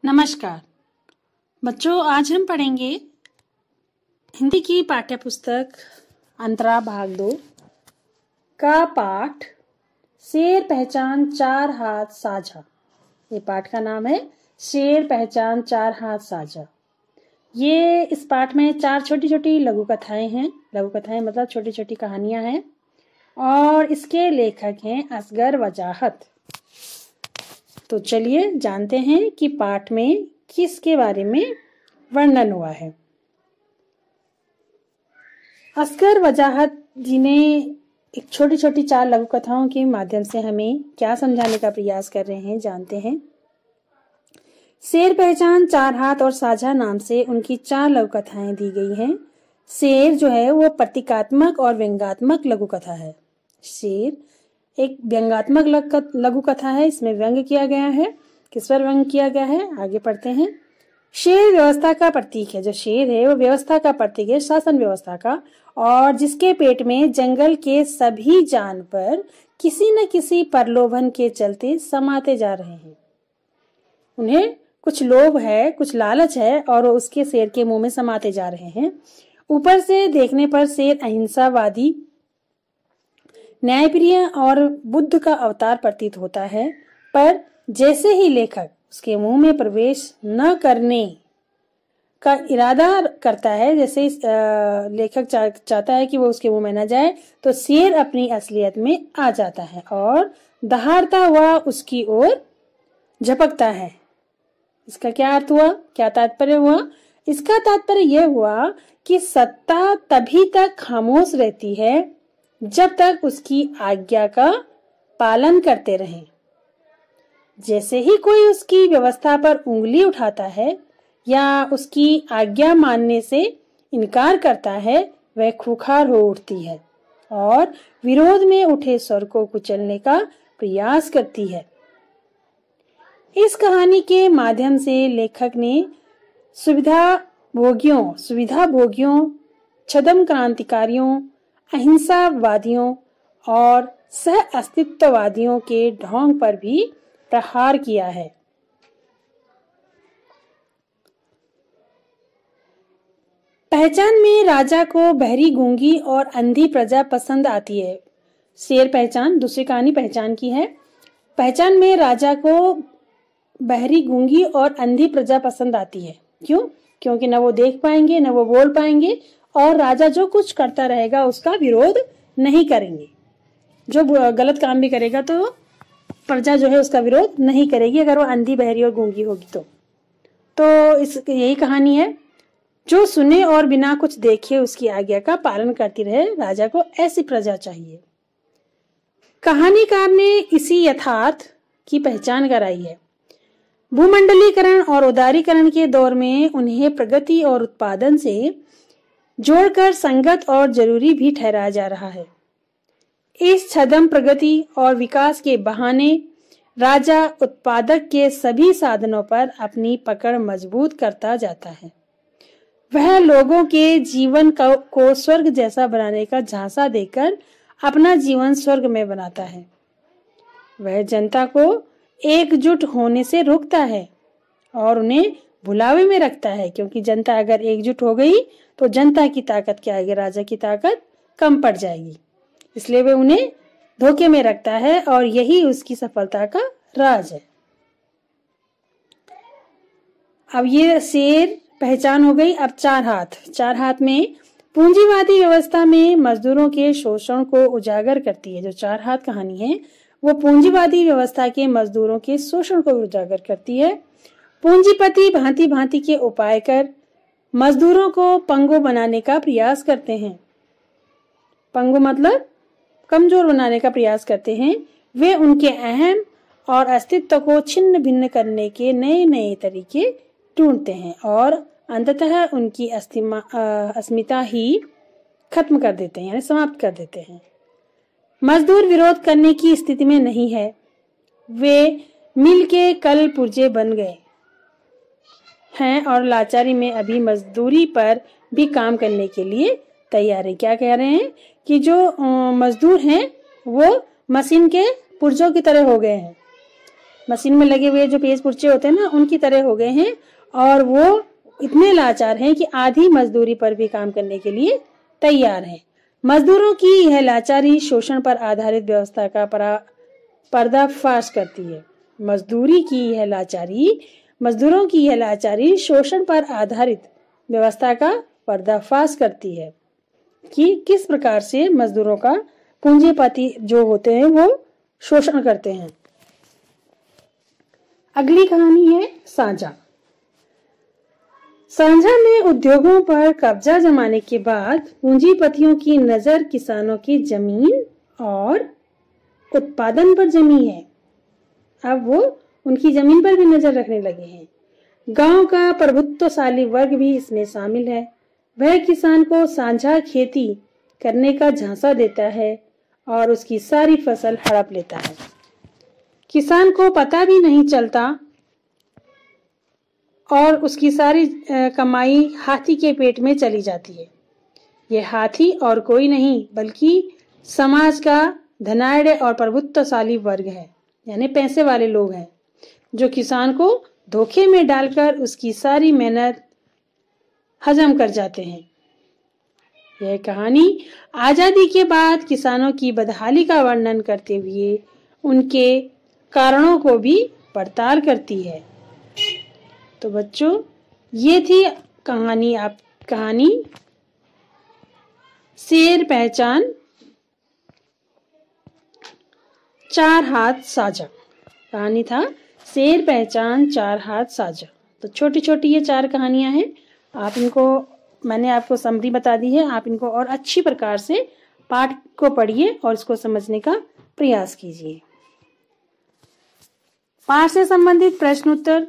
नमस्कार बच्चों, आज हम पढ़ेंगे हिंदी की पाठ्य पुस्तक अंतरा भाग 2 का पाठ शेर पहचान चार हाथ साझा। ये पाठ का नाम है शेर पहचान चार हाथ साझा। ये इस पाठ में 4 छोटी छोटी लघु कथाएं हैं। लघु कथाएं मतलब छोटी छोटी कहानियां हैं और इसके लेखक हैं असगर वजाहत। तो चलिए जानते हैं कि पाठ में किसके बारे में वर्णन हुआ है। असगर वजाहत जी ने एक छोटी छोटी 4 लघु कथाओं के माध्यम से हमें क्या समझाने का प्रयास कर रहे हैं, जानते हैं। शेर पहचान चार हाथ और साझा नाम से उनकी 4 लघु कथाएं दी गई हैं। शेर जो है वो प्रतीकात्मक और व्यंग्यात्मक लघु कथा है। शेर एक व्यंग्यात्मक लघु कथा है। इसमें व्यंग किया गया है। किस पर व्यंग किया गया है, आगे पढ़ते हैं। शेर व्यवस्था का प्रतीक है। जो शेर है वो व्यवस्था का प्रतीक है, शासन व्यवस्था का, और जिसके पेट में जंगल के सभी जानवर किसी न किसी प्रलोभन के चलते समाते जा रहे हैं। उन्हें कुछ लोभ है, कुछ लालच है और वो उसके शेर के मुंह में समाते जा रहे हैं। ऊपर से देखने पर शेर अहिंसावादी, न्यायप्रिय और बुद्ध का अवतार प्रतीत होता है, पर जैसे ही लेखक उसके मुंह में प्रवेश न करने का इरादा करता है, जैसे लेखक चाहता है कि वो उसके मुंह में न जाए, तो शेर अपनी असलियत में आ जाता है और दहाड़ता हुआ उसकी ओर झपकता है। इसका क्या अर्थ हुआ, क्या तात्पर्य हुआ? इसका तात्पर्य यह हुआ कि सत्ता तभी तक खामोश रहती है जब तक उसकी आज्ञा का पालन करते रहें। जैसे ही कोई उसकी व्यवस्था पर उंगली उठाता है या उसकी आज्ञा मानने से इनकार करता है, वह खूंखार हो उठती है और विरोध में उठे स्वर को कुचलने का प्रयास करती है। इस कहानी के माध्यम से लेखक ने सुविधा भोगियों, छद्म क्रांतिकारियों, अहिंसावादियों और सह अस्तित्ववादियों के ढोंग पर भी प्रहार किया है। पहचान में राजा को बहरी, गूंगी और अंधी प्रजा पसंद आती है। शेर पहचान दूसरी कहानी पहचान की है। पहचान में राजा को बहरी, गूंगी और अंधी प्रजा पसंद आती है। क्यों? क्योंकि न वो देख पाएंगे, न वो बोल पाएंगे और राजा जो कुछ करता रहेगा उसका विरोध नहीं करेंगे। जो गलत काम भी करेगा तो प्रजा जो है उसका विरोध नहीं करेगी, अगर वो अंधी, बहरी और गूंगी होगी तो यही कहानी है। जो सुने और बिना कुछ देखे उसकी आज्ञा का पालन करती रहे, राजा को ऐसी प्रजा चाहिए। कहानीकार ने इसी यथार्थ की पहचान कराई है। भूमंडलीकरण और उदारीकरण के दौर में उन्हें प्रगति और उत्पादन से जोड़कर संगत और जरूरी भी ठहराया जा रहा है। इस छद्म प्रगति और विकास के बहाने राजा उत्पादक के सभी साधनों पर अपनी पकड़ मजबूत करता जाता है। वह लोगों के जीवन को स्वर्ग जैसा बनाने का झांसा देकर अपना जीवन स्वर्ग में बनाता है। वह जनता को एकजुट होने से रोकता है और उन्हें भुलावे में रखता है, क्योंकि जनता अगर एकजुट हो गई तो जनता की ताकत क्या आएगी, राजा की ताकत कम पड़ जाएगी। इसलिए वह उन्हें धोखे में रखता है और यही उसकी सफलता का राज है। अब ये शेर पहचान हो गई। अब चार हाथ में पूंजीवादी व्यवस्था में मजदूरों के शोषण को उजागर करती है। जो चार हाथ कहानी है वो पूंजीवादी व्यवस्था के मजदूरों के शोषण को उजागर करती है। पूंजीपति भांति भांति के उपाय कर मजदूरों को पंगु बनाने का प्रयास करते हैं। पंगु मतलब कमजोर बनाने का प्रयास करते हैं। वे उनके अहम और अस्तित्व को छिन्न भिन्न करने के नए नए तरीके ढूंढते हैं और अंततः उनकी अस्मिता ही खत्म कर देते हैं, यानी समाप्त कर देते हैं। मजदूर विरोध करने की स्थिति में नहीं है। वे मिल के कल पुर्जे बन गए हैं और लाचारी में अभी मजदूरी पर भी काम करने के लिए तैयार है। क्या कह रहे हैं कि जो मजदूर हैं वो मशीन के पुर्जों की तरह हो गए हैं। मशीन में लगे हुए जो पेज पुर्चे होते हैं ना, उनकी तरह हो गए हैं और वो इतने लाचार हैं कि आधी मजदूरी पर भी काम करने के लिए तैयार हैं। मजदूरों की यह लाचारी शोषण पर आधारित व्यवस्था का पर्दाफाश करती है। मजदूरों की यह लाचारी शोषण पर आधारित व्यवस्था का पर्दाफाश करती है कि किस प्रकार से मजदूरों का पूंजीपति जो होते हैं वो शोषण करते हैं। अगली कहानी है सांझा। सांझा में उद्योगों पर कब्जा जमाने के बाद पूंजीपतियों की नजर किसानों की जमीन और उत्पादन पर जमी है। अब वो उनकी जमीन पर भी नजर रखने लगे हैं। गांव का प्रभुत्वशाली वर्ग भी इसमें शामिल है। वह किसान को साझा खेती करने का झांसा देता है और उसकी सारी फसल हड़प लेता है। किसान को पता भी नहीं चलता और उसकी सारी कमाई हाथी के पेट में चली जाती है। यह हाथी और कोई नहीं बल्कि समाज का धनाढ़ और प्रभुत्वशाली वर्ग है, यानी पैसे वाले लोग हैं, जो किसान को धोखे में डालकर उसकी सारी मेहनत हजम कर जाते हैं। यह कहानी आजादी के बाद किसानों की बदहाली का वर्णन करते हुए उनके कारणों को भी पड़ताल करती है। तो बच्चों, ये थी कहानी शेर पहचान चार हाथ साझा। कहानी था शेर पहचान चार हाथ साझा। तो छोटी छोटी ये 4 कहानियां हैं। मैंने आपको समरी बता दी है। आप इनको और अच्छी प्रकार से पाठ को पढ़िए और इसको समझने का प्रयास कीजिए। पाठ से संबंधित प्रश्न उत्तर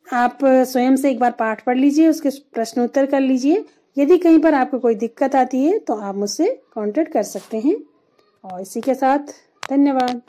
आप स्वयं से एक बार पाठ पढ़ लीजिए, उसके प्रश्न उत्तर कर लीजिए। यदि कहीं पर आपको कोई दिक्कत आती है तो आप मुझसे कांटेक्ट कर सकते हैं। और इसी के साथ धन्यवाद।